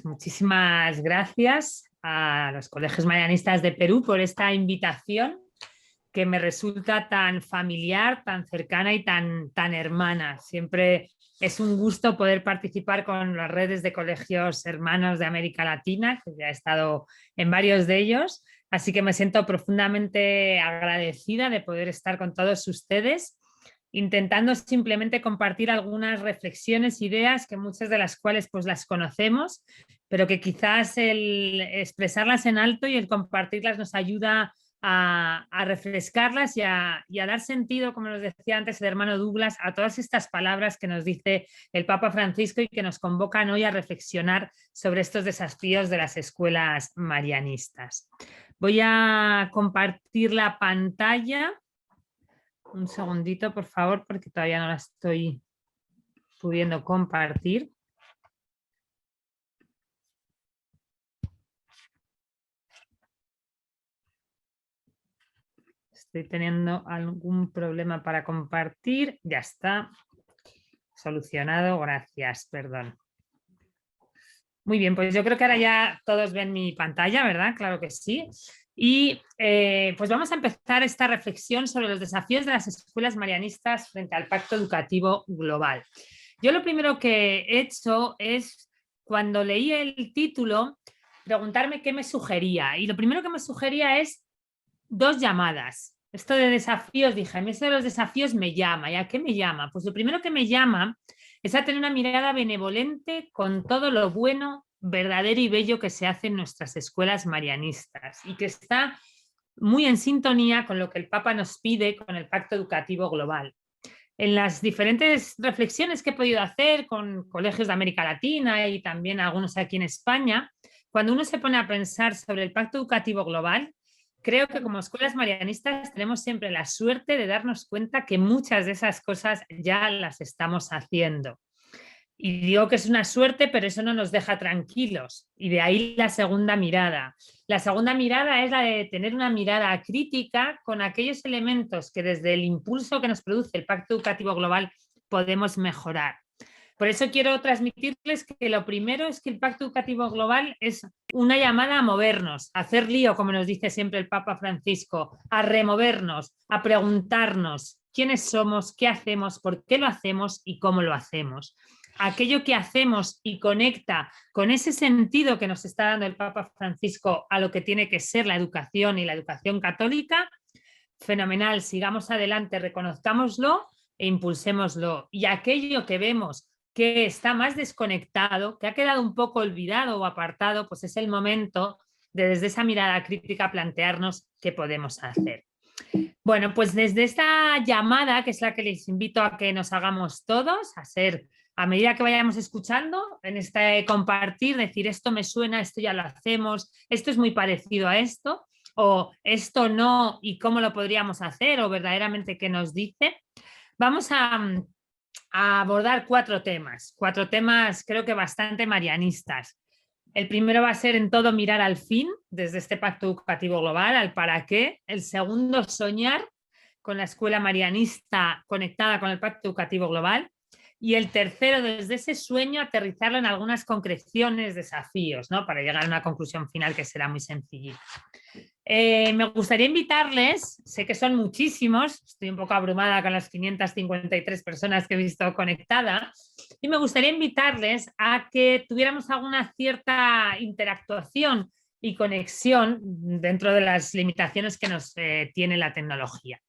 muchísimas gracias a los Colegios Marianistas de Perú por esta invitación que me resulta tan familiar, tan cercana y tan hermana. Siempre es un gusto poder participar con las redes de colegios hermanos de América Latina, que ya he estado en varios de ellos, así que me siento profundamente agradecida de poder estar con todos ustedes, intentando simplemente compartir algunas reflexiones, ideas, que muchas de las cuales pues las conocemos, pero que quizás el expresarlas en alto y el compartirlas nos ayuda a refrescarlas y a dar sentido, como nos decía antes el hermano Douglas, a todas estas palabras que nos dice el Papa Francisco y que nos convocan hoy a reflexionar sobre estos desafíos de las escuelas marianistas. Voy a compartir la pantalla. Un segundito, por favor, porque todavía no la estoy pudiendo compartir. Estoy teniendo algún problema para compartir. Ya está. Solucionado. Gracias. Perdón. Muy bien, pues yo creo que ahora ya todos ven mi pantalla, ¿verdad? Claro que sí. Y pues vamos a empezar esta reflexión sobre los desafíos de las escuelas marianistas frente al Pacto Educativo Global. Yo lo primero que he hecho es, cuando leí el título, preguntarme qué me sugería. Y lo primero que me sugería es dos llamadas. Esto de desafíos, dije, a mí esto de los desafíos me llama. ¿Y a qué me llama? Pues lo primero que me llama es a tener una mirada benevolente con todo lo bueno, verdadero y bello que se hace en nuestras escuelas marianistas y que está muy en sintonía con lo que el Papa nos pide con el Pacto Educativo Global. En las diferentes reflexiones que he podido hacer con colegios de América Latina y también algunos aquí en España, cuando uno se pone a pensar sobre el Pacto Educativo Global, creo que como escuelas marianistas tenemos siempre la suerte de darnos cuenta que muchas de esas cosas ya las estamos haciendo. Y digo que es una suerte, pero eso no nos deja tranquilos. Y de ahí la segunda mirada. La segunda mirada es la de tener una mirada crítica con aquellos elementos que desde el impulso que nos produce el Pacto Educativo Global podemos mejorar. Por eso quiero transmitirles que lo primero es que el Pacto Educativo Global es una llamada a movernos, a hacer lío, como nos dice siempre el Papa Francisco, a removernos, a preguntarnos quiénes somos, qué hacemos, por qué lo hacemos y cómo lo hacemos. Aquello que hacemos y conecta con ese sentido que nos está dando el Papa Francisco a lo que tiene que ser la educación y la educación católica, fenomenal, sigamos adelante, reconozcámoslo e impulsémoslo. Y aquello que vemos que está más desconectado, que ha quedado un poco olvidado o apartado, pues es el momento de desde esa mirada crítica plantearnos qué podemos hacer. Bueno, pues desde esta llamada, que es la que les invito a que nos hagamos todos, a ser, a medida que vayamos escuchando, en este compartir, decir esto me suena, esto ya lo hacemos, esto es muy parecido a esto, o esto no, y cómo lo podríamos hacer, o verdaderamente qué nos dice. Vamos a abordar cuatro temas creo que bastante marianistas. El primero va a ser en todo mirar al fin, desde este Pacto Educativo Global, al para qué. El segundo, soñar con la escuela marianista conectada con el Pacto Educativo Global. Y el tercero, desde ese sueño, aterrizarlo en algunas concreciones, desafíos, ¿no? Para llegar a una conclusión final que será muy sencillita. Me gustaría invitarles, sé que son muchísimos, estoy un poco abrumada con las 553 personas que he visto conectadas, y me gustaría invitarles a que tuviéramos alguna cierta interactuación y conexión dentro de las limitaciones que nos tiene la tecnología.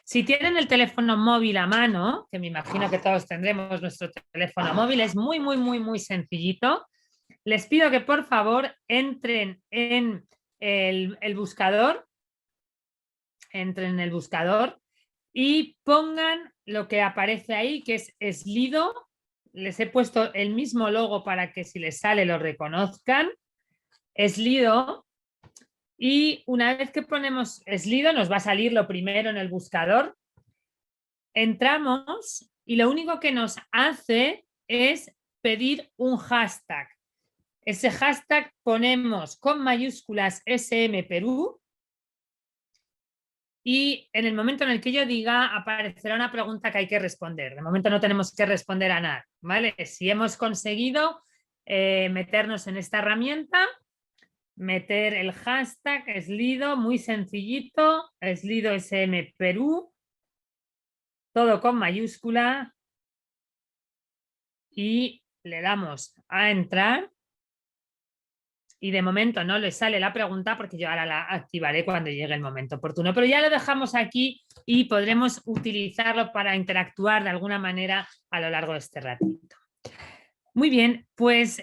Si tienen el teléfono móvil a mano, que me imagino que todos tendremos nuestro teléfono móvil, es muy sencillito. Les pido que por favor entren en el buscador, y pongan lo que aparece ahí, que es Slido. Les he puesto el mismo logo para que si les sale lo reconozcan. Slido. Y una vez que ponemos Slido, nos va a salir lo primero en el buscador. Entramos y lo único que nos hace es pedir un hashtag. Ese hashtag ponemos con mayúsculas SM Perú y en el momento en el que yo diga aparecerá una pregunta que hay que responder. De momento no tenemos que responder a nada, ¿vale? Si hemos conseguido meternos en esta herramienta, meter el hashtag Slido, muy sencillito, Slido SM Perú, todo con mayúscula, y le damos a entrar. Y de momento no le sale la pregunta porque yo ahora la activaré cuando llegue el momento oportuno. Pero ya lo dejamos aquí y podremos utilizarlo para interactuar de alguna manera a lo largo de este ratito. Muy bien, pues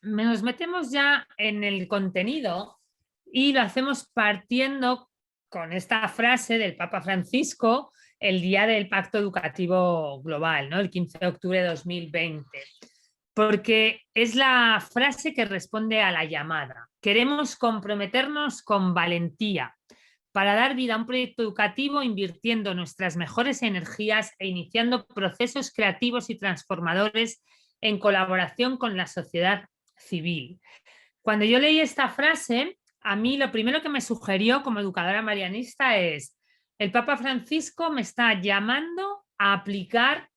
nos metemos ya en el contenido y lo hacemos partiendo con esta frase del Papa Francisco el día del Pacto Educativo Global, ¿no? El 15 de octubre de 2020. Porque es la frase que responde a la llamada. Queremos comprometernos con valentía para dar vida a un proyecto educativo invirtiendo nuestras mejores energías e iniciando procesos creativos y transformadores en colaboración con la sociedad civil. Cuando yo leí esta frase, a mí lo primero que me sugirió como educadora marianista es: el Papa Francisco me está llamando a aplicar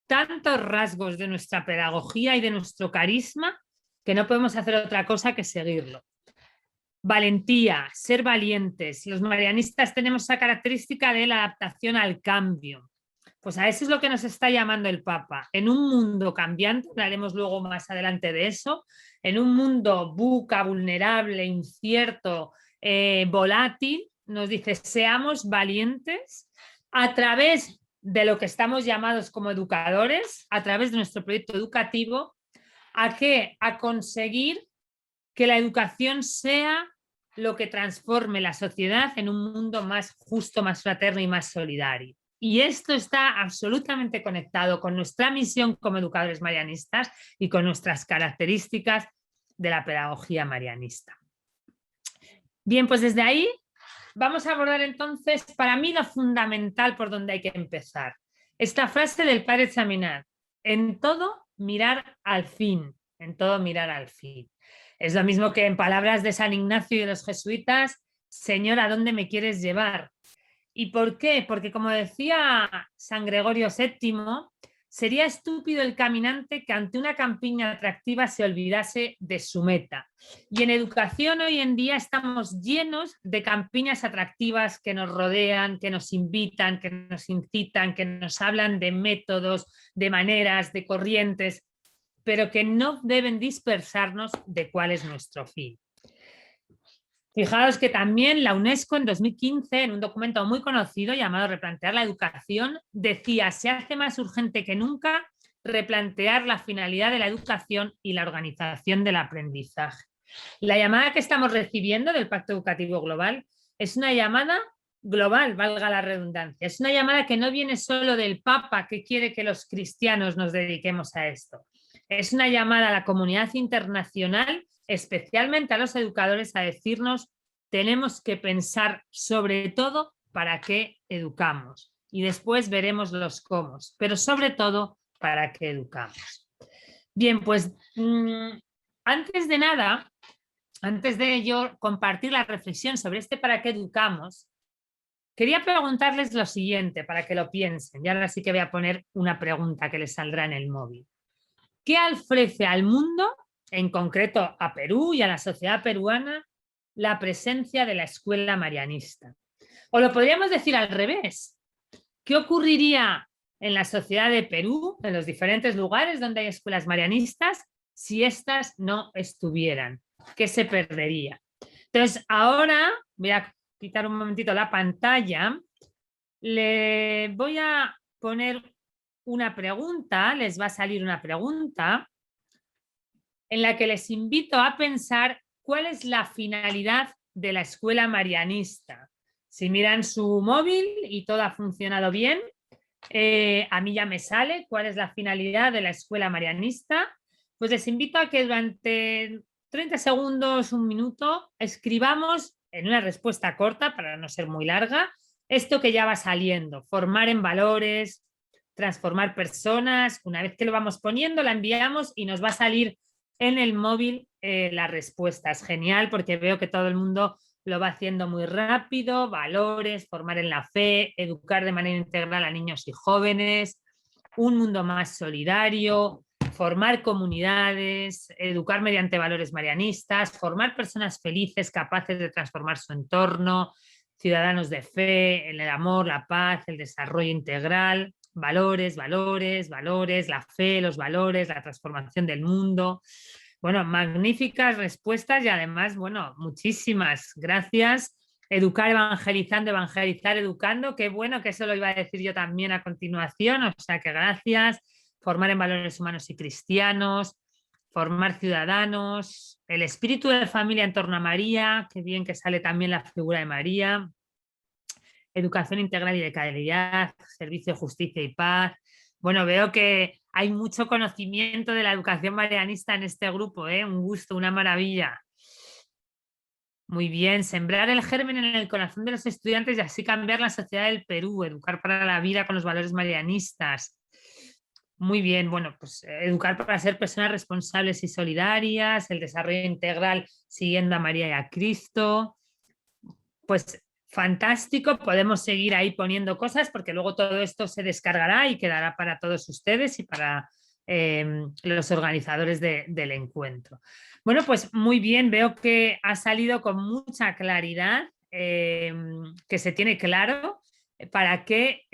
tantos rasgos de nuestra pedagogía y de nuestro carisma que no podemos hacer otra cosa que seguirlo. Valentía, ser valientes. Los marianistas tenemos esa característica de la adaptación al cambio. Pues a eso es lo que nos está llamando el Papa. En un mundo cambiante, hablaremos luego más adelante de eso, en un mundo buca, vulnerable, incierto, volátil, nos dice: seamos valientes a través de lo que estamos llamados como educadores, a través de nuestro proyecto educativo, ¿a qué? A conseguir que la educación sea lo que transforme la sociedad en un mundo más justo, más fraterno y más solidario. Y esto está absolutamente conectado con nuestra misión como educadores marianistas y con nuestras características de la pedagogía marianista. Bien, pues desde ahí vamos a abordar entonces, para mí, lo fundamental por donde hay que empezar. Esta frase del Padre Chaminade: en todo mirar al fin, en todo mirar al fin. Es lo mismo que en palabras de San Ignacio y de los jesuitas: Señor, ¿a dónde me quieres llevar? ¿Y por qué? Porque, como decía San Gregorio VII, sería estúpido el caminante que ante una campiña atractiva se olvidase de su meta. Y en educación hoy en día estamos llenos de campiñas atractivas que nos rodean, que nos invitan, que nos incitan, que nos hablan de métodos, de maneras, de corrientes, pero que no deben dispersarnos de cuál es nuestro fin. Fijaos que también la UNESCO en 2015, en un documento muy conocido llamado Replantear la educación, decía: se hace más urgente que nunca replantear la finalidad de la educación y la organización del aprendizaje. La llamada que estamos recibiendo del Pacto Educativo Global es una llamada global, valga la redundancia. Es una llamada que no viene solo del Papa, que quiere que los cristianos nos dediquemos a esto. Es una llamada a la comunidad internacional, especialmente a los educadores, a decirnos: tenemos que pensar sobre todo para qué educamos y después veremos los cómo, pero sobre todo para qué educamos. Bien, pues antes de nada, antes de yo compartir la reflexión sobre este para qué educamos, quería preguntarles lo siguiente para que lo piensen, y ahora sí que voy a poner una pregunta que les saldrá en el móvil. ¿Qué ofrece al mundo, en concreto a Perú y a la sociedad peruana, la presencia de la escuela marianista? O lo podríamos decir al revés. ¿Qué ocurriría en la sociedad de Perú, en los diferentes lugares donde hay escuelas marianistas, si éstas no estuvieran? ¿Qué se perdería? Entonces, ahora voy a quitar un momentito la pantalla. Le voy a poner una pregunta, les va a salir una pregunta en la que les invito a pensar cuál es la finalidad de la escuela marianista. Si miran su móvil y todo ha funcionado bien, a mí ya me sale cuál es la finalidad de la escuela marianista. Pues les invito a que durante 30 segundos, un minuto, escribamos en una respuesta corta, para no ser muy larga, esto que ya va saliendo: formar en valores, transformar personas. Una vez que lo vamos poniendo, la enviamos y nos va a salir en el móvil la respuesta. Es genial porque veo que todo el mundo lo va haciendo muy rápido: valores, formar en la fe, educar de manera integral a niños y jóvenes, un mundo más solidario, formar comunidades, educar mediante valores marianistas, formar personas felices, capaces de transformar su entorno, ciudadanos de fe, en el amor, la paz, el desarrollo integral, valores, valores, valores, la fe, los valores, la transformación del mundo. Bueno, magníficas respuestas y además, bueno, muchísimas gracias. Educar evangelizando, evangelizar educando. Qué bueno que eso lo iba a decir yo también a continuación. O sea que gracias. Formar en valores humanos y cristianos. Formar ciudadanos. El espíritu de familia en torno a María. Qué bien que sale también la figura de María. Educación integral y de calidad. Servicio, justicia y paz. Bueno, veo que hay mucho conocimiento de la educación marianista en este grupo, ¿eh? Un gusto, una maravilla. Muy bien, sembrar el germen en el corazón de los estudiantes y así cambiar la sociedad del Perú, educar para la vida con los valores marianistas. Muy bien, bueno, pues educar para ser personas responsables y solidarias, el desarrollo integral siguiendo a María y a Cristo. Pues fantástico, podemos seguir ahí poniendo cosas porque luego todo esto se descargará y quedará para todos ustedes y para los organizadores del encuentro. Bueno, pues muy bien, veo que ha salido con mucha claridad, que se tiene claro para qué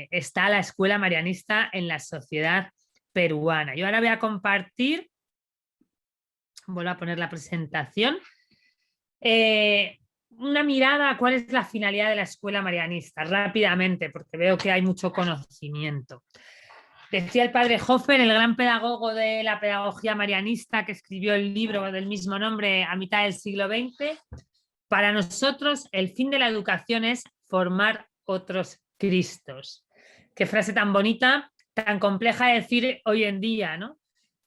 está la escuela marianista en la sociedad peruana. Yo ahora voy a compartir, vuelvo a poner la presentación. Una mirada a cuál es la finalidad de la escuela marianista, rápidamente, porque veo que hay mucho conocimiento. Decía el padre Hofer, el gran pedagogo de la pedagogía marianista que escribió el libro del mismo nombre a mitad del siglo XX, para nosotros el fin de la educación es formar otros Cristos. Qué frase tan bonita, tan compleja de decir hoy en día, ¿no?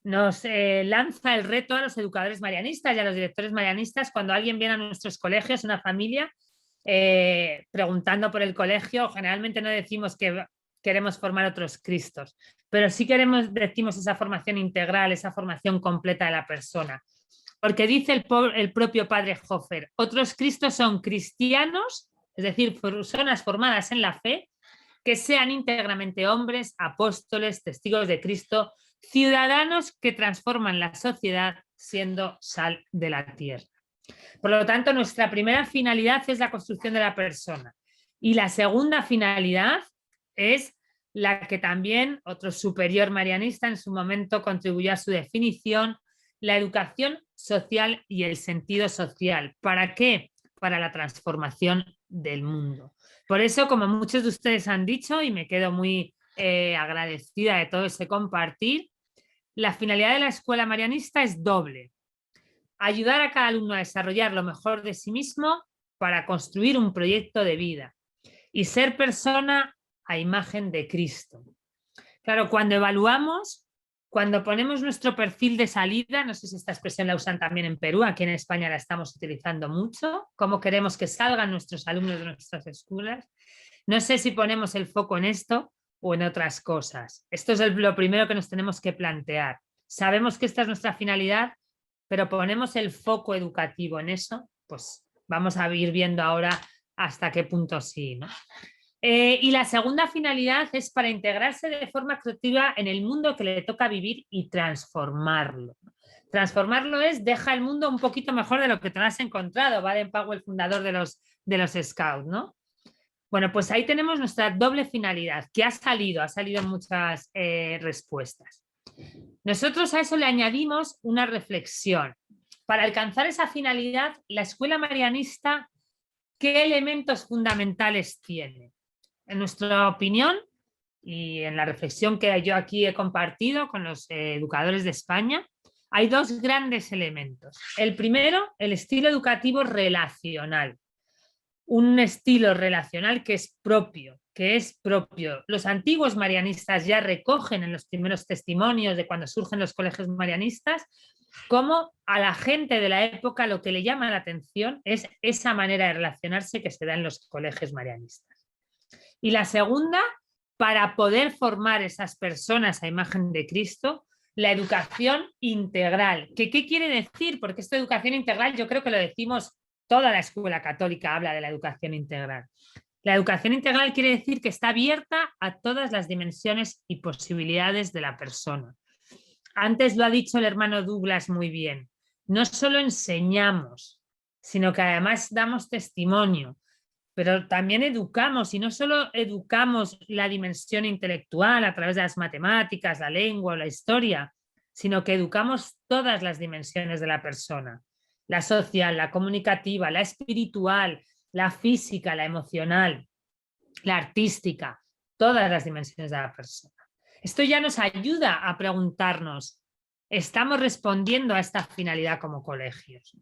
Nos lanza el reto a los educadores marianistas y a los directores marianistas cuando alguien viene a nuestros colegios, una familia, preguntando por el colegio. Generalmente no decimos que queremos formar otros Cristos, pero sí decimos esa formación integral, esa formación completa de la persona. Porque dice el propio padre Hofer, otros Cristos son cristianos, es decir, personas formadas en la fe, que sean íntegramente hombres, apóstoles, testigos de Cristo, ciudadanos que transforman la sociedad siendo sal de la tierra. Por lo tanto, nuestra primera finalidad es la construcción de la persona. Y la segunda finalidad es la que también otro superior marianista en su momento contribuyó a su definición, la educación social y el sentido social. ¿Para qué? Para la transformación del mundo. Por eso, como muchos de ustedes han dicho, y me quedo muy agradecida de todo ese compartir, la finalidad de la escuela marianista es doble. Ayudar a cada alumno a desarrollar lo mejor de sí mismo para construir un proyecto de vida y ser persona a imagen de Cristo. Claro, cuando evaluamos, cuando ponemos nuestro perfil de salida, no sé si esta expresión la usan también en Perú, aquí en España la estamos utilizando mucho, cómo queremos que salgan nuestros alumnos de nuestras escuelas. No sé si ponemos el foco en esto o en otras cosas. Esto es lo primero que nos tenemos que plantear. Sabemos que esta es nuestra finalidad, pero ponemos el foco educativo en eso, pues vamos a ir viendo ahora hasta qué punto sí, ¿no? Y la segunda finalidad es para integrarse de forma activa en el mundo que le toca vivir y transformarlo. Transformarlo es deja el mundo un poquito mejor de lo que te lo has encontrado, Baden-Powell, fundador de los Scouts, ¿no? Bueno, pues ahí tenemos nuestra doble finalidad, que ha salido en muchas respuestas. Nosotros a eso le añadimos una reflexión. Para alcanzar esa finalidad, la escuela marianista, ¿qué elementos fundamentales tiene? En nuestra opinión, y en la reflexión que yo aquí he compartido con los educadores de España, hay dos grandes elementos. El primero, el estilo educativo relacional. Un estilo relacional que es propio. Los antiguos marianistas ya recogen en los primeros testimonios de cuando surgen los colegios marianistas cómo a la gente de la época lo que le llama la atención es esa manera de relacionarse que se da en los colegios marianistas. Y la segunda, para poder formar esas personas a imagen de Cristo, la educación integral. ¿Qué quiere decir? Porque esta educación integral yo creo que lo decimos, toda la escuela católica habla de la educación integral. La educación integral quiere decir que está abierta a todas las dimensiones y posibilidades de la persona. antes lo ha dicho el hermano Douglas muy bien, no solo enseñamos, sino que además damos testimonio, pero también educamos, y no solo educamos la dimensión intelectual a través de las matemáticas, la lengua o la historia, sino que educamos todas las dimensiones de la persona, la social, la comunicativa, la espiritual, la física, la emocional, la artística, todas las dimensiones de la persona. Esto ya nos ayuda a preguntarnos, ¿estamos respondiendo a esta finalidad como colegios?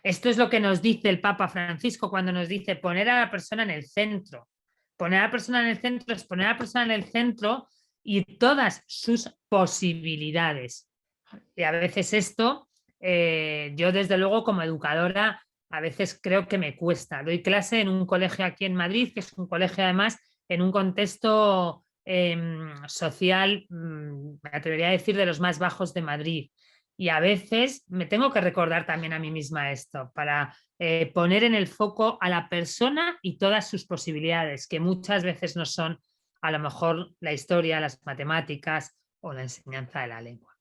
Esto es lo que nos dice el Papa Francisco cuando nos dice poner a la persona en el centro. Poner a la persona en el centro es poner a la persona en el centro y todas sus posibilidades. Y a veces esto, yo desde luego como educadora, a veces creo que me cuesta. Doy clase en un colegio aquí en Madrid, que es un colegio además en un contexto social, me atrevería a decir, de los más bajos de Madrid. Y a veces me tengo que recordar también a mí misma esto, para poner en el foco a la persona y todas sus posibilidades, que muchas veces no son a lo mejor la historia, las matemáticas o la enseñanza de la lengua.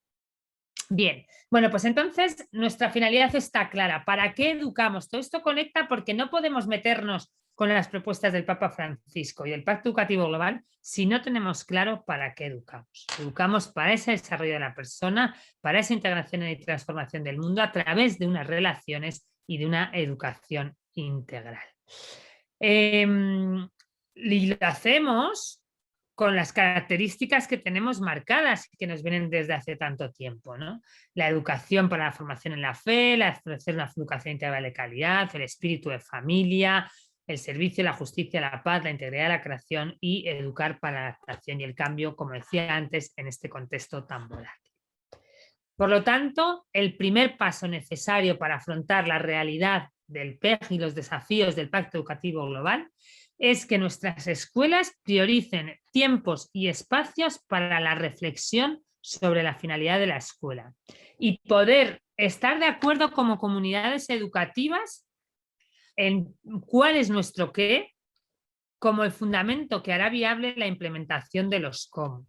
Bien, bueno, pues entonces nuestra finalidad está clara. ¿Para qué educamos? Todo esto conecta porque no podemos meternos con las propuestas del Papa Francisco y del Pacto Educativo Global si no tenemos claro para qué educamos. Educamos para ese desarrollo de la persona, para esa integración y transformación del mundo a través de unas relaciones y de una educación integral. Y lo hacemos con las características que tenemos marcadas y que nos vienen desde hace tanto tiempo, ¿no? La educación para la formación en la fe, la ofrecer una educación integral de calidad, el espíritu de familia, el servicio, la justicia, la paz, la integridad, la creación y educar para la adaptación y el cambio, como decía antes, en este contexto tan volátil. Por lo tanto, el primer paso necesario para afrontar la realidad del PEG y los desafíos del Pacto Educativo Global es que nuestras escuelas prioricen tiempos y espacios para la reflexión sobre la finalidad de la escuela y poder estar de acuerdo como comunidades educativas en cuál es nuestro qué como el fundamento que hará viable la implementación de los cómo,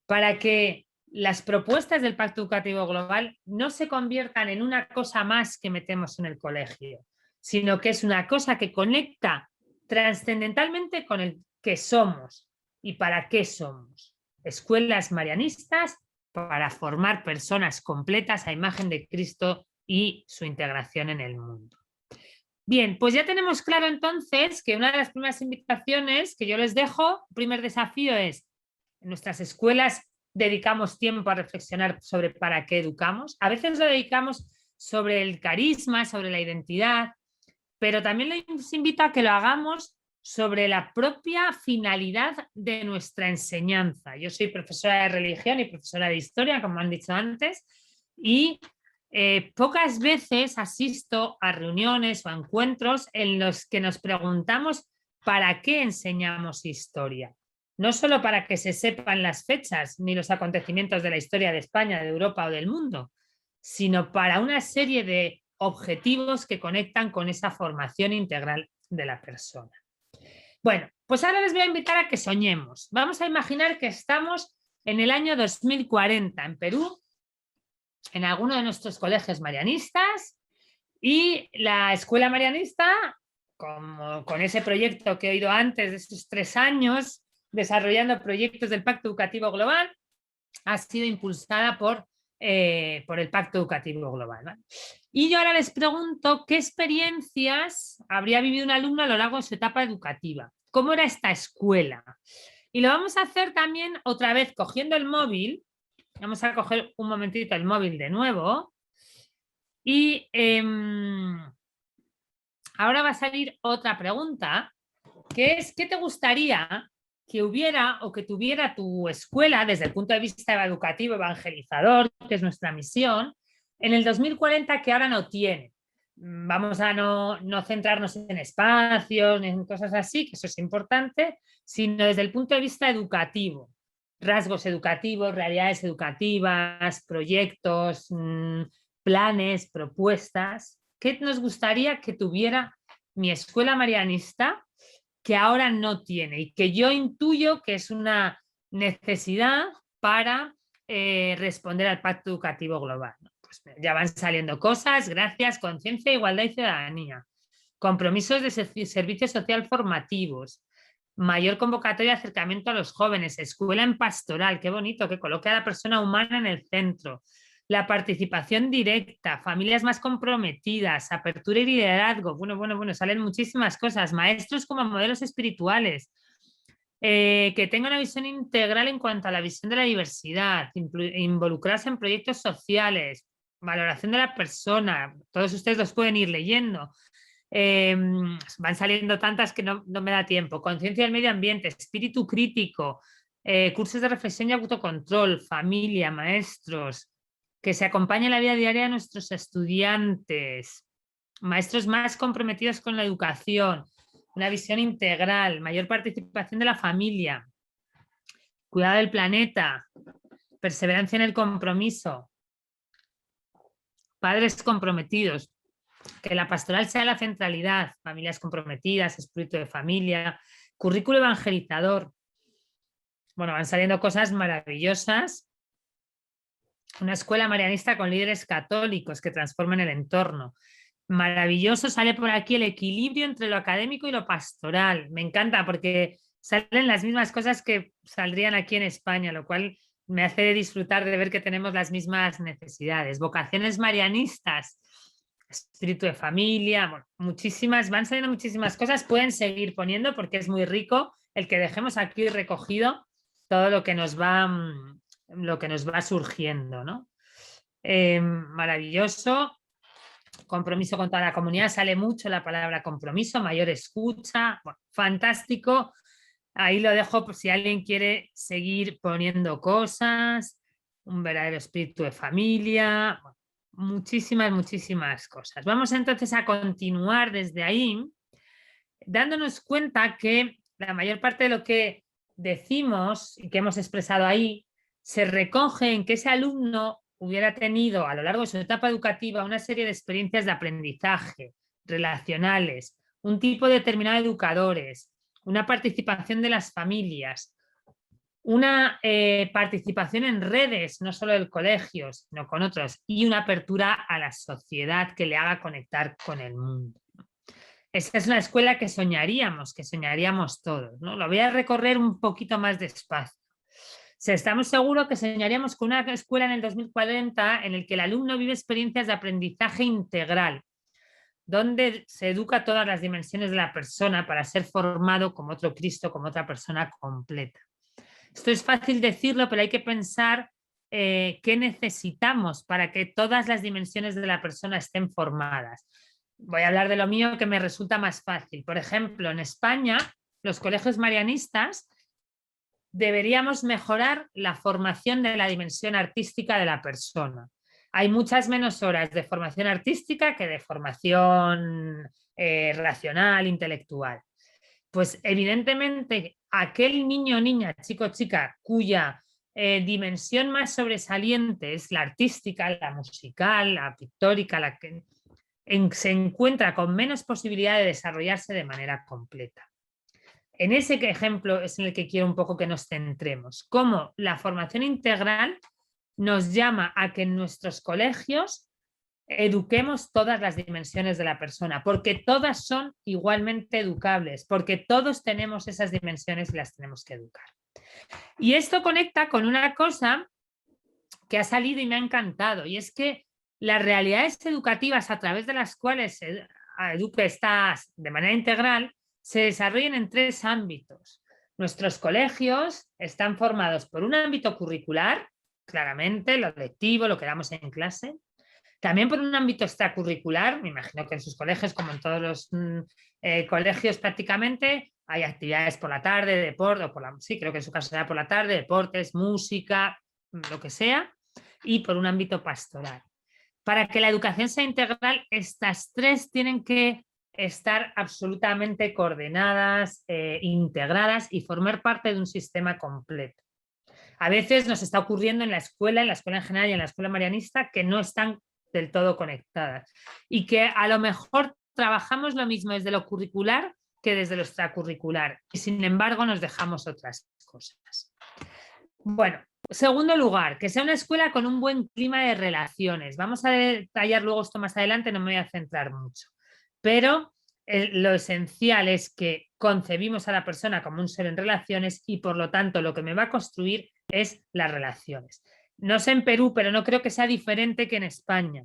para que las propuestas del Pacto Educativo Global no se conviertan en una cosa más que metemos en el colegio, sino que es una cosa que conecta trascendentalmente con el que somos y para qué somos. Escuelas marianistas para formar personas completas a imagen de Cristo y su integración en el mundo. Bien, pues ya tenemos claro entonces que una de las primeras invitaciones que yo les dejo, primer desafío es, en nuestras escuelas dedicamos tiempo a reflexionar sobre para qué educamos. A veces lo dedicamos sobre el carisma, sobre la identidad, pero también les invito a que lo hagamos sobre la propia finalidad de nuestra enseñanza. Yo soy profesora de religión y profesora de historia, como han dicho antes, y pocas veces asisto a reuniones o a encuentros en los que nos preguntamos para qué enseñamos historia. No solo para que se sepan las fechas ni los acontecimientos de la historia de España, de Europa o del mundo, sino para una serie de objetivos que conectan con esa formación integral de la persona. Bueno, pues ahora les voy a invitar a que soñemos. Vamos a imaginar que estamos en el año 2040 en Perú, en alguno de nuestros colegios marianistas, y la escuela marianista, con ese proyecto que he oído antes de estos 3 años, desarrollando proyectos del Pacto Educativo Global, ha sido impulsada por el Pacto Educativo Global, ¿vale? Y yo ahora les pregunto qué experiencias habría vivido un alumno a lo largo de su etapa educativa. ¿Cómo era esta escuela? Y lo vamos a hacer también otra vez cogiendo el móvil. Vamos a coger un momentito el móvil de nuevo. Y ahora va a salir otra pregunta, que es, ¿qué te gustaría que hubiera o que tuviera tu escuela desde el punto de vista educativo, evangelizador, que es nuestra misión, en el 2040 que ahora no tiene? Vamos a no centrarnos en espacios ni en cosas así, que eso es importante, sino desde el punto de vista educativo. Rasgos educativos, realidades educativas, proyectos, planes, propuestas. ¿Qué nos gustaría que tuviera mi escuela marianista que ahora no tiene y que yo intuyo que es una necesidad para responder al Pacto Educativo Global. Pues ya van saliendo cosas, gracias, conciencia, igualdad y ciudadanía. Compromisos de servicios social formativos, mayor convocatoria de acercamiento a los jóvenes, escuela en pastoral, qué bonito, que coloque a la persona humana en el centro, la participación directa, familias más comprometidas, apertura y liderazgo, bueno, salen muchísimas cosas, maestros como modelos espirituales, que tenga una visión integral en cuanto a la visión de la diversidad, involucrarse en proyectos sociales, valoración de la persona, todos ustedes los pueden ir leyendo. Van saliendo tantas que no me da tiempo. Conciencia del medio ambiente, espíritu crítico, cursos de reflexión y autocontrol, familia, maestros, que se acompañe en la vida diaria de nuestros estudiantes, maestros más comprometidos con la educación, una visión integral, mayor participación de la familia, cuidado del planeta, perseverancia en el compromiso, padres comprometidos, que la pastoral sea la centralidad, familias comprometidas, espíritu de familia, currículo evangelizador. Bueno, van saliendo cosas maravillosas. Una escuela marianista con líderes católicos que transformen el entorno. Maravilloso, sale por aquí el equilibrio entre lo académico y lo pastoral. Me encanta porque salen las mismas cosas que saldrían aquí en España, lo cual me hace disfrutar de ver que tenemos las mismas necesidades. Vocaciones marianistas, espíritu de familia, bueno, muchísimas, van saliendo muchísimas cosas, pueden seguir poniendo porque es muy rico el que dejemos aquí recogido todo lo que nos va surgiendo, ¿no? Maravilloso. Compromiso con toda la comunidad, sale mucho la palabra compromiso, mayor escucha, bueno, fantástico. Ahí lo dejo por si alguien quiere seguir poniendo cosas, un verdadero espíritu de familia, bueno, muchísimas cosas. Vamos entonces a continuar desde ahí, dándonos cuenta que la mayor parte de lo que decimos y que hemos expresado ahí se recoge en que ese alumno hubiera tenido a lo largo de su etapa educativa una serie de experiencias de aprendizaje, relacionales, un tipo determinado de educadores, una participación de las familias, una participación en redes, no solo del colegio, sino con otros, y una apertura a la sociedad que le haga conectar con el mundo. Esta es una escuela que soñaríamos todos, ¿no? Lo voy a recorrer un poquito más despacio. Estamos seguros que soñaríamos con una escuela en el 2040 en el que el alumno vive experiencias de aprendizaje integral, donde se educa todas las dimensiones de la persona para ser formado como otro Cristo, como otra persona completa. Esto es fácil decirlo, pero hay que pensar qué necesitamos para que todas las dimensiones de la persona estén formadas. Voy a hablar de lo mío que me resulta más fácil. Por ejemplo, en España, los colegios marianistas deberíamos mejorar la formación de la dimensión artística de la persona. Hay muchas menos horas de formación artística que de formación racional, intelectual. Pues evidentemente aquel niño, niña, chico, chica, cuya dimensión más sobresaliente es la artística, la musical, la pictórica, la que se encuentra con menos posibilidad de desarrollarse de manera completa. En ese ejemplo es en el que quiero un poco que nos centremos. Cómo la formación integral nos llama a que en nuestros colegios eduquemos todas las dimensiones de la persona, porque todas son igualmente educables, porque todos tenemos esas dimensiones y las tenemos que educar. Y esto conecta con una cosa que ha salido y me ha encantado, y es que las realidades educativas a través de las cuales se eduque estas de manera integral se desarrollan en 3 ámbitos. Nuestros colegios están formados por un ámbito curricular, claramente, lo lectivo, lo que damos en clase. También por un ámbito extracurricular, me imagino que en sus colegios, como en todos los colegios prácticamente, hay actividades por la tarde, deporte, sí, creo que en su caso será por la tarde, deportes, música, lo que sea, y por un ámbito pastoral. Para que la educación sea integral, estas 3 tienen que estar absolutamente coordenadas, integradas y formar parte de un sistema completo. A veces nos está ocurriendo en la escuela en general y en la escuela marianista, que no están del todo conectadas y que a lo mejor trabajamos lo mismo desde lo curricular que desde lo extracurricular y sin embargo nos dejamos otras cosas. Bueno, Segundo lugar, que sea una escuela con un buen clima de relaciones. Vamos a detallar luego esto más adelante, no me voy a centrar mucho. Pero lo esencial es que concebimos a la persona como un ser en relaciones y por lo tanto lo que me va a construir es las relaciones. No sé en Perú, pero no creo que sea diferente que en España.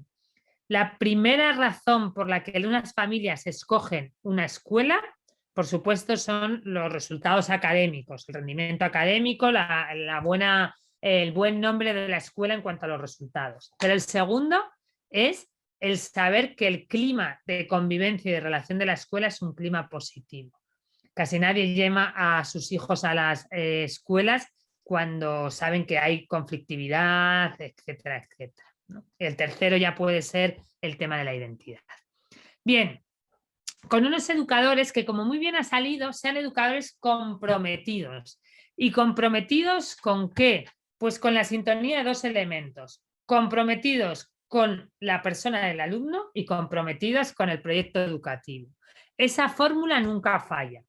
La primera razón por la que unas familias escogen una escuela, por supuesto, son los resultados académicos, el rendimiento académico, el buen nombre de la escuela en cuanto a los resultados. Pero el segundo es el saber que el clima de convivencia y de relación de la escuela es un clima positivo. Casi nadie lleva a sus hijos a las escuelas cuando saben que hay conflictividad, etcétera, etcétera, ¿no? El tercero ya puede ser el tema de la identidad. Bien, con unos educadores que, como muy bien ha salido, sean educadores comprometidos. ¿Y comprometidos con qué? Pues con la sintonía de dos elementos. Comprometidos con la persona del alumno y comprometidos con el proyecto educativo. Esa fórmula nunca falla.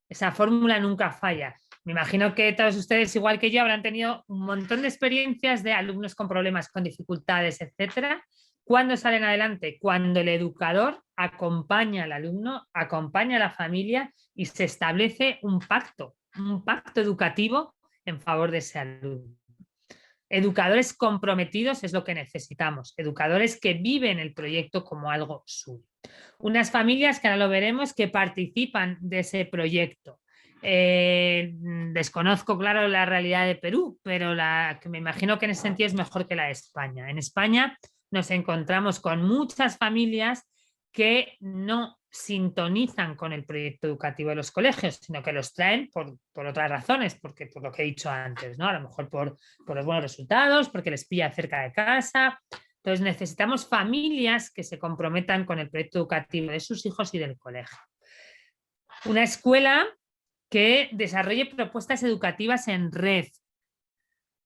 Esa fórmula nunca falla. Me imagino que todos ustedes, igual que yo, habrán tenido un montón de experiencias de alumnos con problemas, con dificultades, etcétera. ¿Cuándo salen adelante? Cuando el educador acompaña al alumno, acompaña a la familia y se establece un pacto educativo en favor de ese alumno. Educadores comprometidos es lo que necesitamos, educadores que viven el proyecto como algo suyo. Unas familias, que ahora lo veremos, que participan de ese proyecto. Desconozco, claro, la realidad de Perú, pero la que me imagino que en ese sentido es mejor que la de España. En España nos encontramos con muchas familias que no sintonizan con el proyecto educativo de los colegios, sino que los traen por otras razones, porque por lo que he dicho antes, ¿no? A lo mejor por los buenos resultados, porque les pilla cerca de casa. Entonces necesitamos familias que se comprometan con el proyecto educativo de sus hijos y del colegio. Una escuela que desarrolle propuestas educativas en red.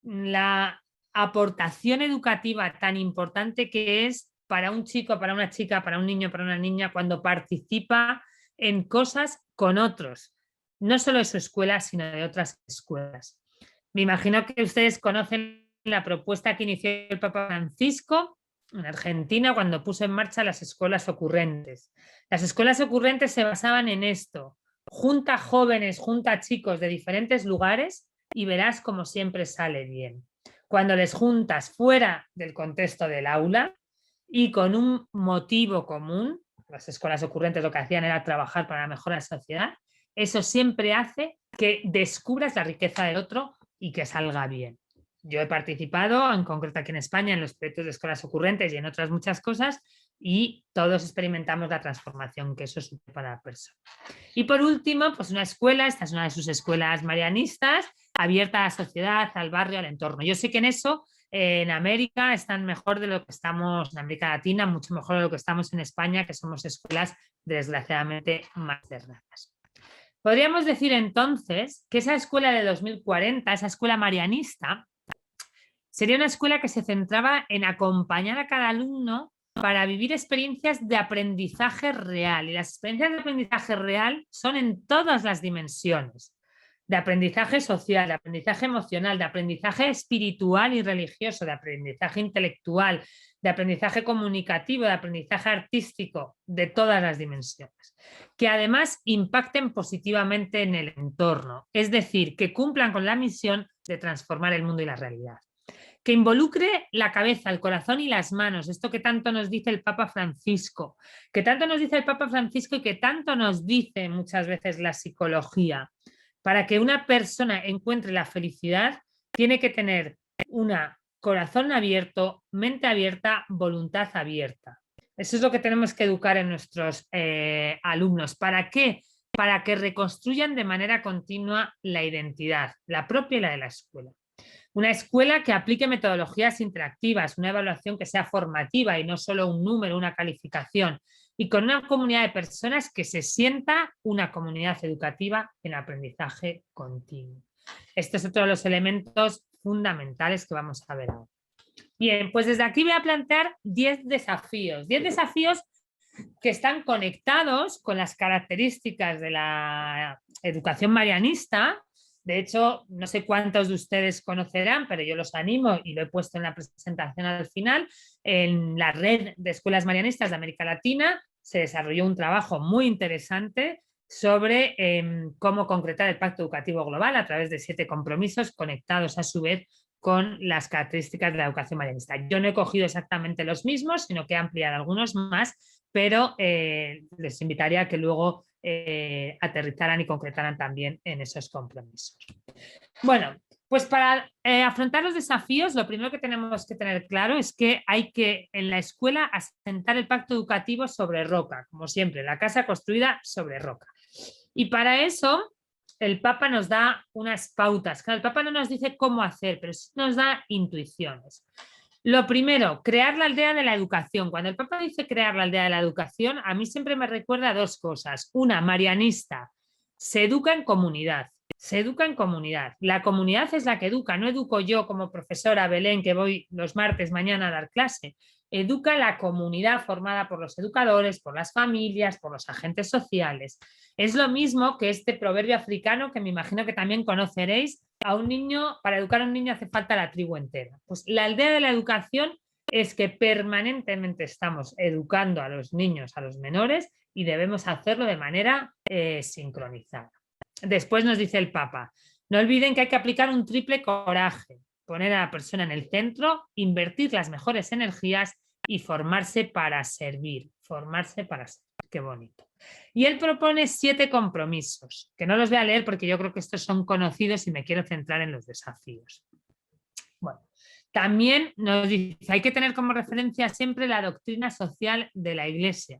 La aportación educativa tan importante que es para un chico, para una chica, para un niño, para una niña, cuando participa en cosas con otros, no solo de su escuela, sino de otras escuelas. Me imagino que ustedes conocen la propuesta que inició el Papa Francisco en Argentina cuando puso en marcha las escuelas ocurrentes. Las escuelas ocurrentes se basaban en esto: junta jóvenes, junta chicos de diferentes lugares y verás como siempre sale bien. Cuando les juntas fuera del contexto del aula y con un motivo común, las escuelas ocurrentes lo que hacían era trabajar para la mejora de la sociedad, eso siempre hace que descubras la riqueza del otro y que salga bien. Yo he participado, en concreto aquí en España, en los proyectos de escuelas ocurrentes y en otras muchas cosas, y todos experimentamos la transformación que eso supone para la persona. Y por último, pues una escuela, esta es una de sus escuelas marianistas, abierta a la sociedad, al barrio, al entorno. Yo sé que en eso, en América, están mejor de lo que estamos, en América Latina, mucho mejor de lo que estamos en España, que somos escuelas desgraciadamente más cerradas. Podríamos decir entonces que esa escuela de 2040, esa escuela marianista, sería una escuela que se centraba en acompañar a cada alumno para vivir experiencias de aprendizaje real. Y las experiencias de aprendizaje real son en todas las dimensiones: de aprendizaje social, de aprendizaje emocional, de aprendizaje espiritual y religioso, de aprendizaje intelectual, de aprendizaje comunicativo, de aprendizaje artístico, de todas las dimensiones, que además impacten positivamente en el entorno, es decir, que cumplan con la misión de transformar el mundo y la realidad. Que involucre la cabeza, el corazón y las manos, esto que tanto nos dice el Papa Francisco, que tanto nos dice el Papa Francisco y que tanto nos dice muchas veces la psicología. Para que una persona encuentre la felicidad, tiene que tener un corazón abierto, mente abierta, voluntad abierta. Eso es lo que tenemos que educar en nuestros alumnos. ¿Para qué? Para que reconstruyan de manera continua la identidad, la propia y la de la escuela. Una escuela que aplique metodologías interactivas, una evaluación que sea formativa y no solo un número, una calificación, y con una comunidad de personas que se sienta una comunidad educativa en aprendizaje continuo. Este es otro de los elementos fundamentales que vamos a ver ahora. Bien, pues desde aquí voy a plantear 10 desafíos. 10 desafíos que están conectados con las características de la educación marianista De hecho, no sé cuántos de ustedes conocerán, pero yo los animo y lo he puesto en la presentación al final. En la red de escuelas marianistas de América Latina se desarrolló un trabajo muy interesante sobre cómo concretar el Pacto Educativo Global a través de 7 compromisos conectados a su vez con las características de la educación marianista. Yo no he cogido exactamente los mismos, sino que he ampliado algunos más, pero les invitaría a que luego aterrizaran y concretaran también en esos compromisos. Bueno, pues para afrontar los desafíos, lo primero que tenemos que tener claro es que hay que en la escuela asentar el pacto educativo sobre roca, como siempre, la casa construida sobre roca. Y para eso el Papa nos da unas pautas. Claro, el Papa no nos dice cómo hacer, pero sí nos da intuiciones. Lo primero, crear la aldea de la educación. Cuando el Papa dice crear la aldea de la educación, a mí siempre me recuerda 2 cosas. Una, marianista, se educa en comunidad. Se educa en comunidad. La comunidad es la que educa, no educo yo como profesora Belén, que voy los martes mañana a dar clase. Educa la comunidad formada por los educadores, por las familias, por los agentes sociales. Es lo mismo que este proverbio africano que me imagino que también conoceréis. A un niño, para educar a un niño hace falta la tribu entera. Pues la aldea de la educación es que permanentemente estamos educando a los niños, a los menores, y debemos hacerlo de manera sincronizada. Después nos dice el Papa, no olviden que hay que aplicar un triple coraje, poner a la persona en el centro, invertir las mejores energías y formarse para servir. Formarse para servir, qué bonito. Y él propone 7 compromisos, que no los voy a leer porque yo creo que estos son conocidos y me quiero centrar en los desafíos. Bueno, también nos dice, hay que tener como referencia siempre la doctrina social de la Iglesia,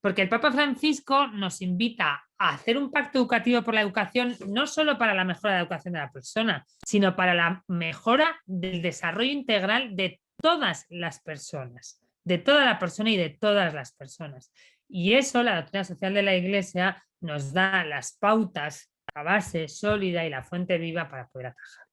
porque el Papa Francisco nos invita a hacer un pacto educativo por la educación, no solo para la mejora de la educación de la persona, sino para la mejora del desarrollo integral de todas las personas, de toda la persona y de todas las personas. Y eso, la doctrina social de la Iglesia, nos da las pautas, la base sólida y la fuente viva para poder atajar.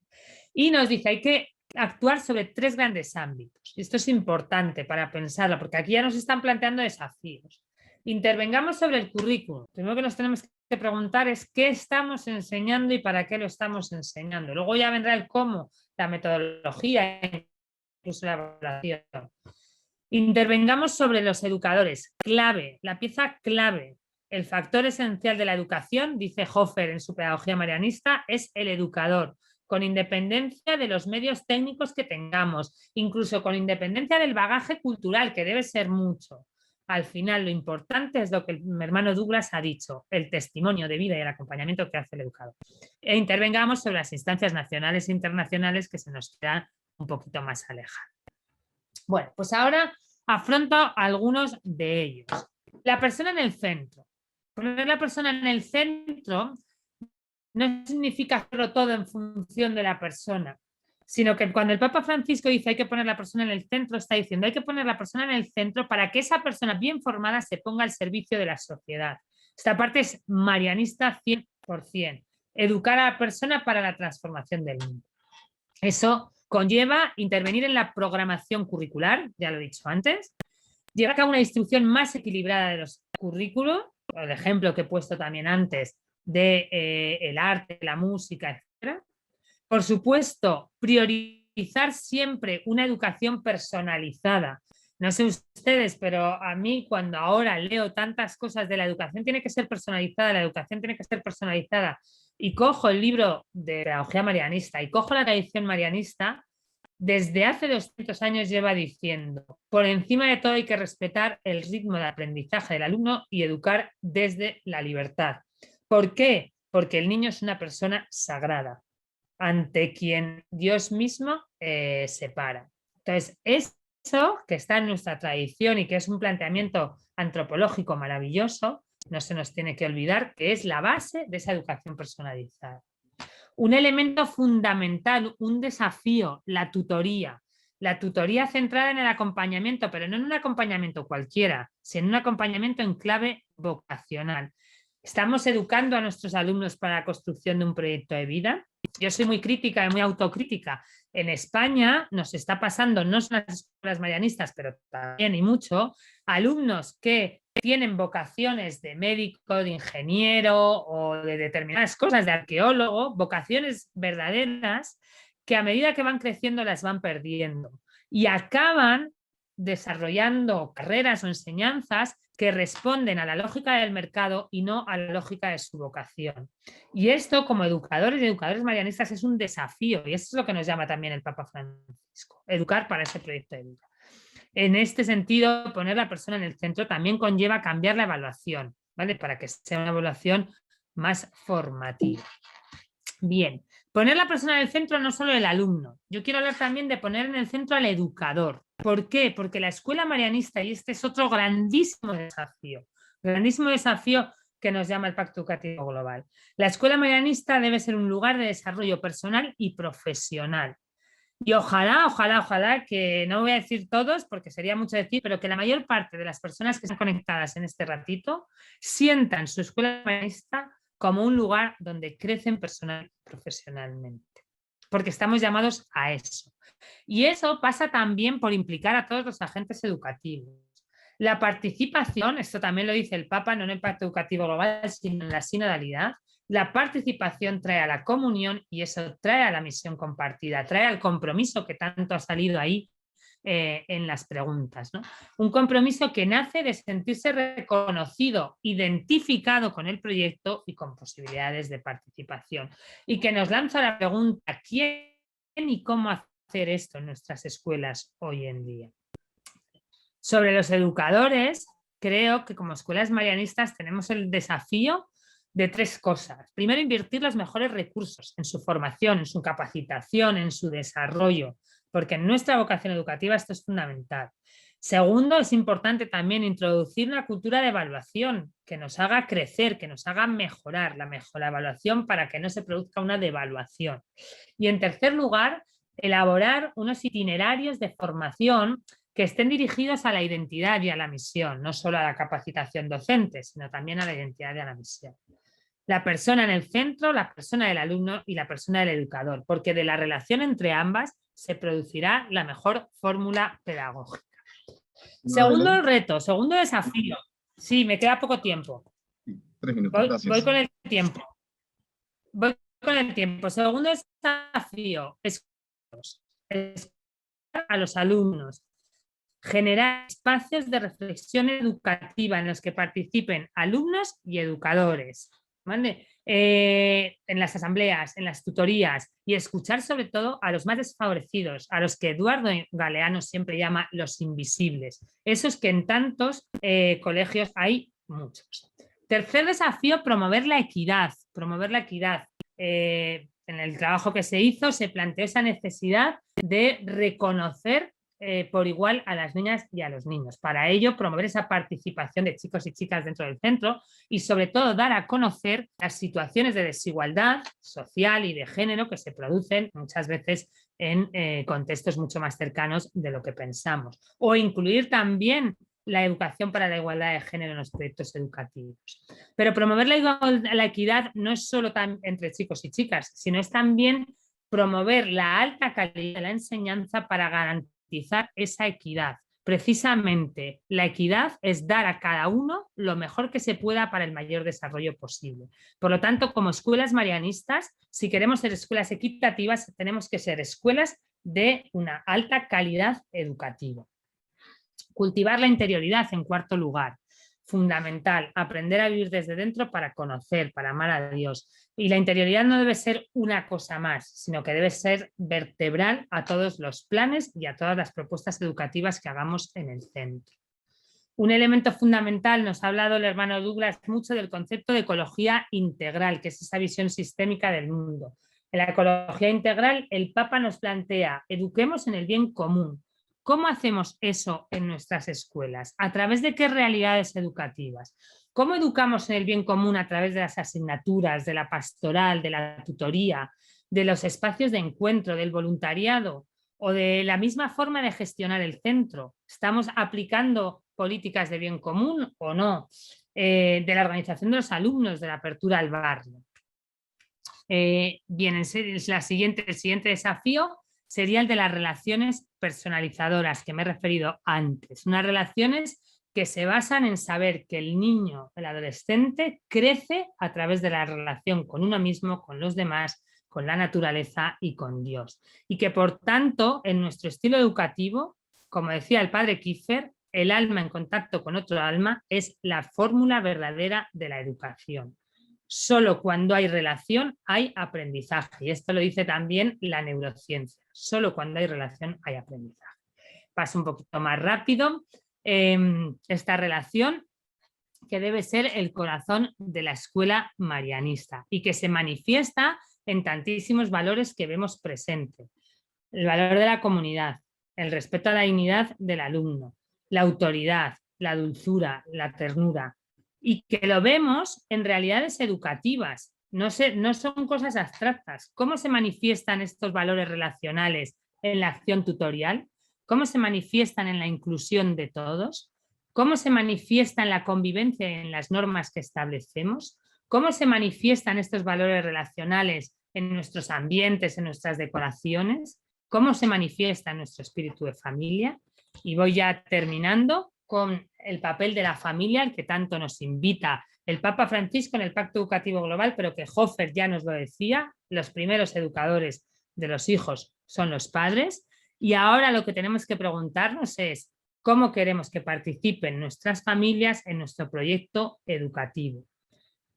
Y nos dice, hay que actuar sobre 3 grandes ámbitos. Y esto es importante para pensarlo, porque aquí ya nos están planteando desafíos. Intervengamos sobre el currículum. Primero que nos tenemos que preguntar es qué estamos enseñando y para qué lo estamos enseñando. Luego ya vendrá el cómo, la metodología, incluso la evaluación. Intervengamos sobre los educadores. Clave, la pieza clave. El factor esencial de la educación, dice Hofer en su pedagogía marianista, es el educador, con independencia de los medios técnicos que tengamos, incluso con independencia del bagaje cultural, que debe ser mucho. Al final, lo importante es lo que mi hermano Douglas ha dicho, el testimonio de vida y el acompañamiento que hace el educador. E intervengamos sobre las instancias nacionales e internacionales que se nos quedan un poquito más alejadas. Bueno, pues ahora afronto algunos de ellos. La persona en el centro. Poner la persona en el centro no significa hacerlo todo en función de la persona, sino que cuando el Papa Francisco dice hay que poner la persona en el centro, está diciendo hay que poner la persona en el centro para que esa persona bien formada se ponga al servicio de la sociedad. Esta parte es marianista 100%. Educar a la persona para la transformación del mundo. Eso conlleva intervenir en la programación curricular, ya lo he dicho antes, llevar a cabo una distribución más equilibrada de los currículos, el ejemplo que he puesto también antes de el arte, la música, etc. Por supuesto, priorizar siempre una educación personalizada. No sé ustedes, pero a mí cuando ahora leo tantas cosas de la educación tiene que ser personalizada, la educación tiene que ser personalizada, y cojo el libro de pedagogía marianista y cojo la tradición marianista, desde hace 200 años lleva diciendo, por encima de todo hay que respetar el ritmo de aprendizaje del alumno y educar desde la libertad. ¿Por qué? Porque el niño es una persona sagrada, ante quien Dios mismo se para. Entonces, eso que está en nuestra tradición y que es un planteamiento antropológico maravilloso, no se nos tiene que olvidar que es la base de esa educación personalizada. Un elemento fundamental, un desafío, la tutoría. La tutoría centrada en el acompañamiento, pero no en un acompañamiento cualquiera, sino en un acompañamiento en clave vocacional. ¿Estamos educando a nuestros alumnos para la construcción de un proyecto de vida? Yo soy muy crítica y muy autocrítica. En España nos está pasando, no son las escuelas marianistas, pero también y mucho, alumnos que tienen vocaciones de médico, de ingeniero o de determinadas cosas, de arqueólogo, vocaciones verdaderas, que a medida que van creciendo las van perdiendo y acaban desarrollando carreras o enseñanzas que responden a la lógica del mercado y no a la lógica de su vocación. Y esto, como educadores y educadores marianistas, es un desafío, y eso es lo que nos llama también el Papa Francisco, educar para ese proyecto de vida. En este sentido, poner a la persona en el centro también conlleva cambiar la evaluación, ¿vale? Para que sea una evaluación más formativa. Bien, poner la persona en el centro, no solo el alumno. Yo quiero hablar también de poner en el centro al educador. ¿Por qué? Porque la escuela marianista, y este es otro grandísimo desafío que nos llama el Pacto Educativo Global. La escuela marianista debe ser un lugar de desarrollo personal y profesional. Y ojalá, que no voy a decir todos porque sería mucho decir, pero que la mayor parte de las personas que están conectadas en este ratito sientan su escuela marianista como un lugar donde crecen personal y profesionalmente, porque estamos llamados a eso. Y eso pasa también por implicar a todos los agentes educativos. La participación, esto también lo dice el Papa, no en el Pacto Educativo Global, sino en la sinodalidad, la participación trae a la comunión y eso trae a la misión compartida, trae al compromiso que tanto ha salido ahí en las preguntas, ¿no? Un compromiso que nace de sentirse reconocido, identificado con el proyecto y con posibilidades de participación. Y que nos lanza la pregunta, ¿quién y cómo hacer esto en nuestras escuelas hoy en día? Sobre los educadores, creo que como escuelas marianistas tenemos el desafío de tres cosas. Primero, invertir los mejores recursos en su formación, en su capacitación, en su desarrollo, porque en nuestra vocación educativa esto es fundamental. Segundo, es importante también introducir una cultura de evaluación que nos haga crecer, que nos haga mejorar la evaluación para que no se produzca una devaluación. Y en tercer lugar, elaborar unos itinerarios de formación que estén dirigidos a la identidad y a la misión, no solo a la capacitación docente, sino también a la identidad y a la misión. La persona en el centro, la persona del alumno y la persona del educador, porque de la relación entre ambas se producirá la mejor fórmula pedagógica. Segundo reto, segundo desafío. Sí, me queda poco tiempo. 3 minutos, gracias. Voy con el tiempo. Segundo desafío es a los alumnos. Generar espacios de reflexión educativa en los que participen alumnos y educadores, ¿vale? En las asambleas, en las tutorías y escuchar sobre todo a los más desfavorecidos, a los que Eduardo Galeano siempre llama los invisibles, esos que en tantos colegios hay muchos. Tercer desafío, promover la equidad. En el trabajo que se hizo se planteó esa necesidad de reconocer por igual a las niñas y a los niños. Para ello, promover esa participación de chicos y chicas dentro del centro y sobre todo dar a conocer las situaciones de desigualdad social y de género que se producen muchas veces en contextos mucho más cercanos de lo que pensamos. O incluir también la educación para la igualdad de género en los proyectos educativos. Pero promover la equidad no es solo entre chicos y chicas, sino es también promover la alta calidad de la enseñanza para garantizar esa equidad. Precisamente la equidad es dar a cada uno lo mejor que se pueda para el mayor desarrollo posible. Por lo tanto, como escuelas marianistas, si queremos ser escuelas equitativas, tenemos que ser escuelas de una alta calidad educativa. Cultivar la interioridad, en cuarto lugar. Fundamental, aprender a vivir desde dentro para conocer, para amar a Dios. Y la interioridad no debe ser una cosa más, sino que debe ser vertebral a todos los planes y a todas las propuestas educativas que hagamos en el centro. Un elemento fundamental, nos ha hablado el hermano Douglas mucho del concepto de ecología integral, que es esa visión sistémica del mundo. En la ecología integral, el Papa nos plantea, eduquemos en el bien común. ¿Cómo hacemos eso en nuestras escuelas? ¿A través de qué realidades educativas? ¿Cómo educamos en el bien común a través de las asignaturas, de la pastoral, de la tutoría, de los espacios de encuentro, del voluntariado o de la misma forma de gestionar el centro? ¿Estamos aplicando políticas de bien común o no? De la organización de los alumnos, de la apertura al barrio. Bien, el siguiente desafío sería el de las relaciones personalizadoras que me he referido antes. Unas relaciones que se basan en saber que el niño, el adolescente, crece a través de la relación con uno mismo, con los demás, con la naturaleza y con Dios. Y que por tanto, en nuestro estilo educativo, como decía el padre Kiefer, el alma en contacto con otro alma es la fórmula verdadera de la educación. Solo cuando hay relación hay aprendizaje. Y esto lo dice también la neurociencia. Solo cuando hay relación hay aprendizaje. Paso un poquito más rápido. Esta relación que debe ser el corazón de la escuela marianista y que se manifiesta en tantísimos valores que vemos presentes. El valor de la comunidad, el respeto a la dignidad del alumno, la autoridad, la dulzura, la ternura, y que lo vemos en realidades educativas, no son cosas abstractas. ¿Cómo se manifiestan estos valores relacionales en la acción tutorial? ¿Cómo se manifiestan en la inclusión de todos? ¿Cómo se manifiesta en la convivencia y en las normas que establecemos? ¿Cómo se manifiestan estos valores relacionales en nuestros ambientes, en nuestras decoraciones? ¿Cómo se manifiesta en nuestro espíritu de familia? Y voy ya terminando con el papel de la familia, al que tanto nos invita el Papa Francisco en el Pacto Educativo Global, pero que Hofer ya nos lo decía, los primeros educadores de los hijos son los padres. Y ahora lo que tenemos que preguntarnos es cómo queremos que participen nuestras familias en nuestro proyecto educativo.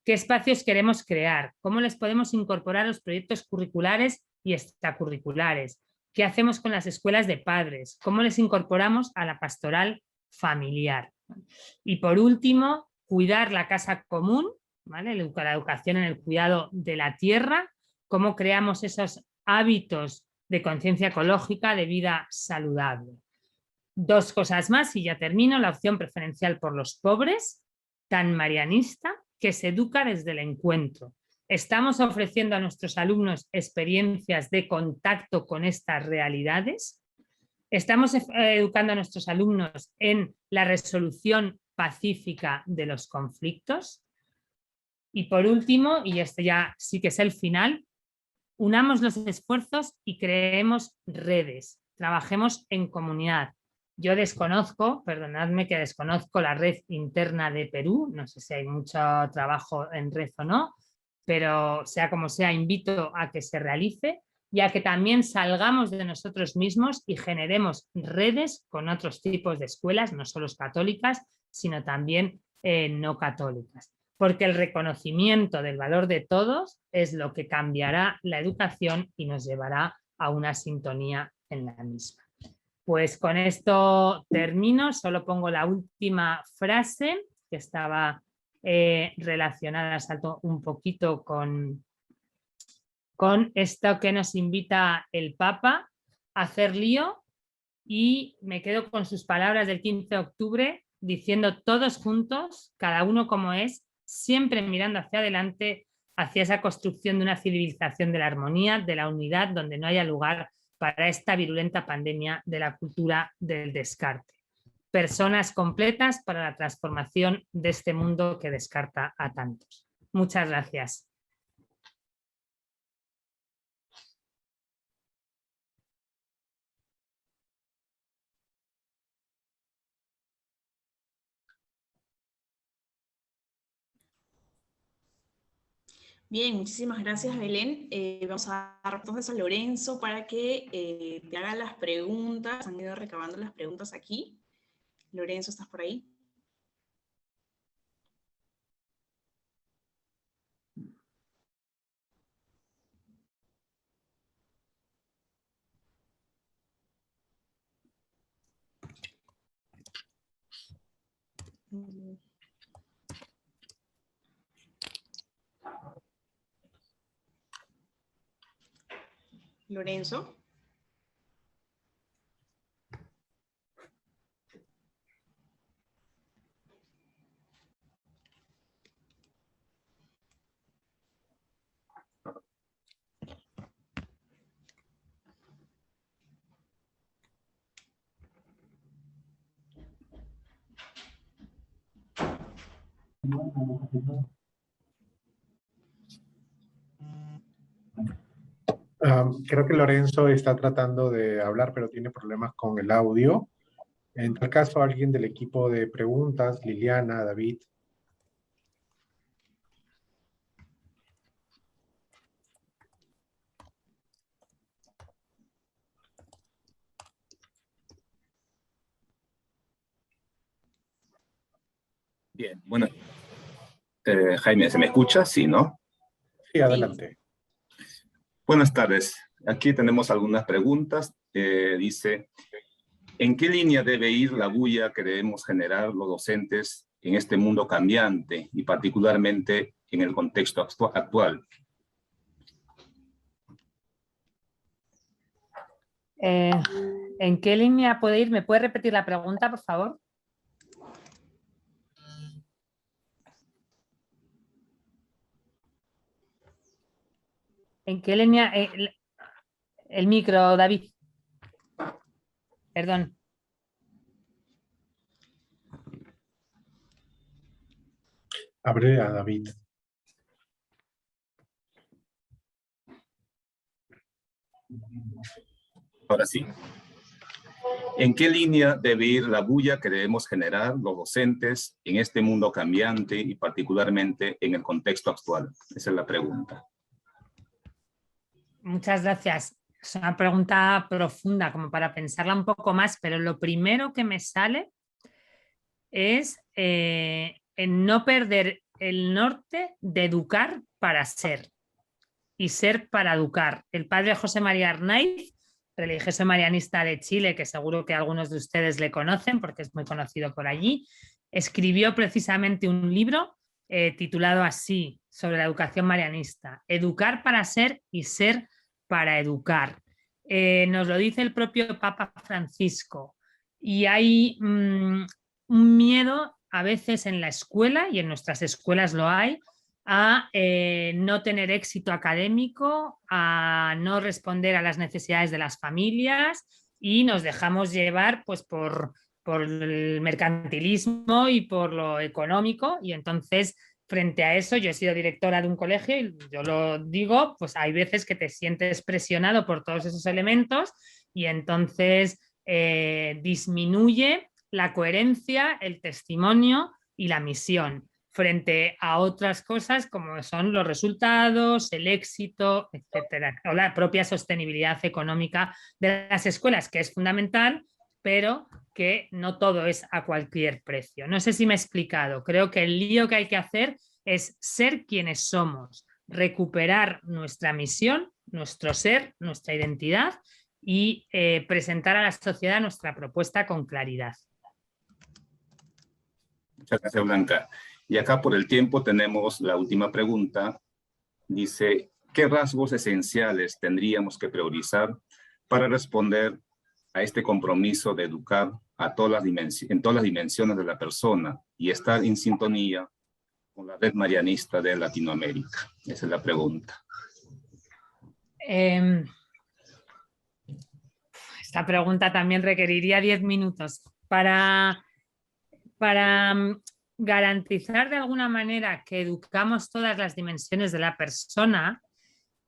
¿Qué espacios queremos crear? ¿Cómo les podemos incorporar a los proyectos curriculares y extracurriculares? ¿Qué hacemos con las escuelas de padres? ¿Cómo les incorporamos a la pastoral familiar? Y por último, cuidar la casa común, ¿vale? La educación en el cuidado de la tierra, cómo creamos esos hábitos de conciencia ecológica, de vida saludable. Dos cosas más y ya termino. La opción preferencial por los pobres, tan marianista, que se educa desde el encuentro. Estamos ofreciendo a nuestros alumnos experiencias de contacto con estas realidades. Estamos educando a nuestros alumnos en la resolución pacífica de los conflictos. Y por último, y este ya sí que es el final, unamos los esfuerzos y creemos redes. Trabajemos en comunidad. Yo desconozco, perdonadme que desconozco la red interna de Perú, no sé si hay mucho trabajo en red o no, pero sea como sea, invito a que se realice y a que también salgamos de nosotros mismos y generemos redes con otros tipos de escuelas, no solo católicas, sino también no católicas. Porque el reconocimiento del valor de todos es lo que cambiará la educación y nos llevará a una sintonía en la misma. Pues con esto termino, solo pongo la última frase que estaba relacionada, salto un poquito con esto que nos invita el Papa a hacer lío, y me quedo con sus palabras del 15 de octubre diciendo todos juntos, cada uno como es, siempre mirando hacia adelante, hacia esa construcción de una civilización de la armonía, de la unidad, donde no haya lugar para esta virulenta pandemia de la cultura del descarte. Personas completas para la transformación de este mundo que descarta a tantos. Muchas gracias. Bien, muchísimas gracias, Belén. Vamos a dar entonces a Lorenzo para que te haga las preguntas. Han ido recabando las preguntas aquí. Lorenzo, ¿estás por ahí? Lorenzo. Creo que Lorenzo está tratando de hablar, pero tiene problemas con el audio. En tal caso, alguien del equipo de preguntas, Liliana, David. Bien, bueno, Jaime, ¿se me escucha? Sí, ¿no? Sí, adelante. Buenas tardes. Aquí tenemos algunas preguntas. Dice, ¿en qué línea debe ir la bulla que debemos generar los docentes en este mundo cambiante y particularmente en el contexto actual? ¿En qué línea puede ir? ¿Me puede repetir la pregunta, por favor? ¿En qué línea? El micro, David. Perdón. Abre a David. Ahora sí. ¿En qué línea debe ir la bulla que debemos generar los docentes en este mundo cambiante y particularmente en el contexto actual? Esa es la pregunta. Muchas gracias. Es una pregunta profunda, como para pensarla un poco más, pero lo primero que me sale es en no perder el norte de educar para ser y ser para educar. El padre José María Arnaiz, religioso marianista de Chile, que seguro que algunos de ustedes le conocen porque es muy conocido por allí, escribió precisamente un libro titulado así, sobre la educación marianista: Educar para ser y ser para educar. Nos lo dice el propio Papa Francisco, y hay un miedo a veces en la escuela, y en nuestras escuelas lo hay, a no tener éxito académico, a no responder a las necesidades de las familias, y nos dejamos llevar pues por el mercantilismo y por lo económico. Y entonces, frente a eso, yo he sido directora de un colegio y yo lo digo, pues hay veces que te sientes presionado por todos esos elementos y entonces disminuye la coherencia, el testimonio y la misión frente a otras cosas como son los resultados, el éxito, etcétera, o la propia sostenibilidad económica de las escuelas, que es fundamental, pero que no todo es a cualquier precio. No sé si me he explicado. Creo que el lío que hay que hacer es ser quienes somos, recuperar nuestra misión, nuestro ser, nuestra identidad y presentar a la sociedad nuestra propuesta con claridad. Muchas gracias, Blanca. Y acá por el tiempo tenemos la última pregunta. Dice, ¿qué rasgos esenciales tendríamos que priorizar para responder a este compromiso de educar a en todas las dimensiones de la persona y estar en sintonía con la red marianista de Latinoamérica? Esa es la pregunta. Esta pregunta también requeriría 10 minutos. Para garantizar de alguna manera que educamos todas las dimensiones de la persona,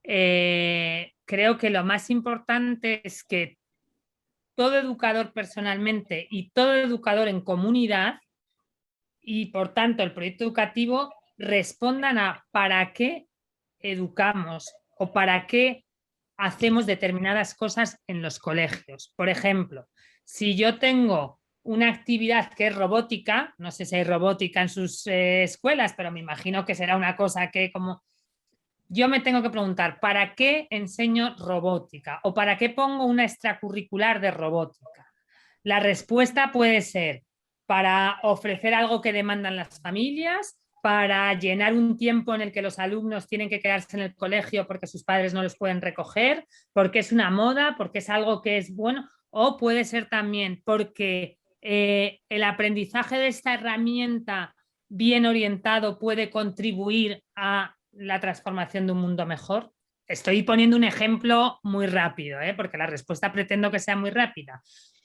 creo que lo más importante es que todo educador personalmente y todo educador en comunidad, y por tanto el proyecto educativo, respondan a para qué educamos o para qué hacemos determinadas cosas en los colegios. Por ejemplo, si yo tengo una actividad que es robótica, no sé si hay robótica en sus escuelas, pero me imagino que será una cosa que como yo me tengo que preguntar, ¿para qué enseño robótica? ¿O para qué pongo una extracurricular de robótica? La respuesta puede ser para ofrecer algo que demandan las familias, para llenar un tiempo en el que los alumnos tienen que quedarse en el colegio porque sus padres no los pueden recoger, porque es una moda, porque es algo que es bueno, o puede ser también porque el aprendizaje de esta herramienta bien orientado puede contribuir a la transformación de un mundo mejor. Estoy poniendo un ejemplo muy rápido, porque la respuesta pretendo que sea muy rápida,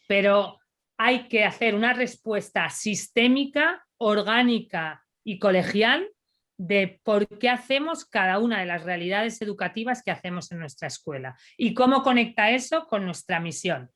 pero hay que hacer una respuesta sistémica, orgánica y colegial de por qué hacemos cada una de las realidades educativas que hacemos en nuestra escuela y cómo conecta eso con nuestra misión.